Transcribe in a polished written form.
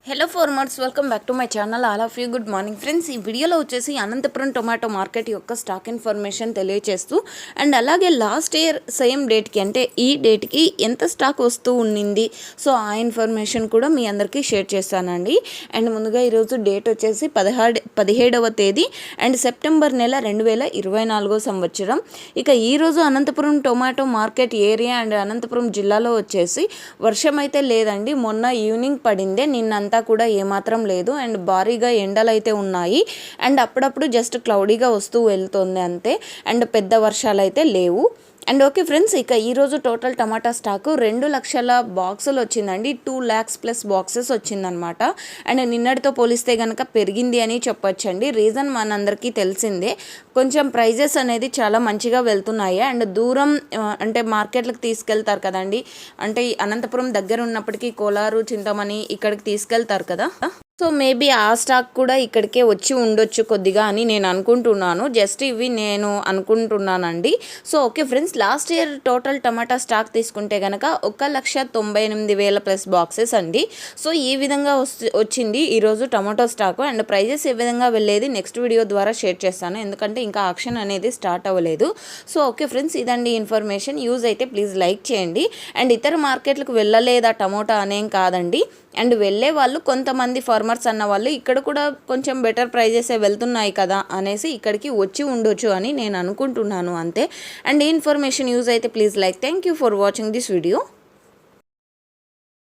Hello farmers, welcome back to my channel. All of you good morning friends. ఈ వీడియోలో వచ్చేసి Anantapuram tomato market యొక్క stock information తెలియజేస్తూ and అలాగే లాస్ట్ ఇయర్ సేమ్ డేట్కి అంటే ఈ డేట్కి ఎంత స్టాక్ వస్తూ ఉండింది, సో ఆ ఇన్ఫర్మేషన్ కూడా మీ అందరికీ షేర్ చేస్తానండి. అండ్ ముందుగా ఈరోజు డేట్ వచ్చేసి 17వ తేదీ అండ్ సెప్టెంబర్ నెల 2024 సంవత్సరం. ఇక ఈరోజు Anantapuram tomato market area and Anantapuram జిల్లాలో వచ్చేసి వర్షం అయితే లేదండి. మొన్న ఈవినింగ్ పడిందే, నిన్నంతా కూడా ఏమాత్రం లేదు. అండ్ భారీగా ఎండలు అయితే ఉన్నాయి అండ్ అప్పుడప్పుడు జస్ట్ క్లౌడీగా వస్తూ వెళ్తుంది అంతే. అండ్ పెద్ద వర్షాలు అయితే లేవు. అండ్ ఓకే ఫ్రెండ్స్, ఇక ఈరోజు టోటల్ టమాటా స్టాకు 2 లక్షల బాక్సులు వచ్చిందండి. 2 lakhs ప్లస్ బాక్సెస్ వచ్చిందనమాట. అండ్ నిన్నటితో పోలిస్తే కనుక పెరిగింది అని చెప్పొచ్చండి. రీజన్ మనందరికీ తెలిసిందే, కొంచెం ప్రైజెస్ అనేది చాలా మంచిగా వెళ్తున్నాయి. అండ్ దూరం అంటే మార్కెట్లకు తీసుకెళ్తారు కదండి, అంటే అనంతపురం దగ్గర ఉన్నప్పటికీ కోలారు, చింతమణి ఇక్కడికి తీసుకెళ్తారు కదా, సో మేబీ ఆ స్టాక్ కూడా ఇక్కడికే వచ్చి ఉండొచ్చు కొద్దిగా అని నేను అనుకుంటున్నాను. జస్ట్ ఇవి నేను అనుకుంటున్నానండి. So okay friends, last year total tomato stock తీసుకుంటే కనుక 1,98,000 ప్లస్ బాక్సెస్ అండి. సో ఈ విధంగా వచ్చింది ఈరోజు టమాటో స్టాక్. అండ్ ప్రైజెస్ ఏ విధంగా వెళ్ళేది నెక్స్ట్ వీడియో ద్వారా షేర్ చేస్తాను, ఎందుకంటే ఇంకా ఆక్షన్ అనేది స్టార్ట్ అవ్వలేదు. సో ఓకే ఫ్రెండ్స్, ఇదండి ఇన్ఫర్మేషన్. యూజ్ అయితే ప్లీజ్ లైక్ చేయండి. అండ్ ఇతర మార్కెట్లకు వెళ్ళలేదా టమోటా అనేం కాదండి, అండ్ వెళ్ళే వాళ్ళు కొంతమంది ఫార్మర్స్ అన్న వాళ్ళు ఇక్కడ కూడా కొంచెం బెటర్ ప్రైజెసే వెళ్తున్నాయి కదా అనేసి ఇక్కడికి వచ్చి ఉండొచ్చు అని నేను అనుకుంటున్నాను అంతే. అండ్ ఈ ఇన్ఫర్మేషన్ యూజ్ అయితే please like. Thank you for watching this video.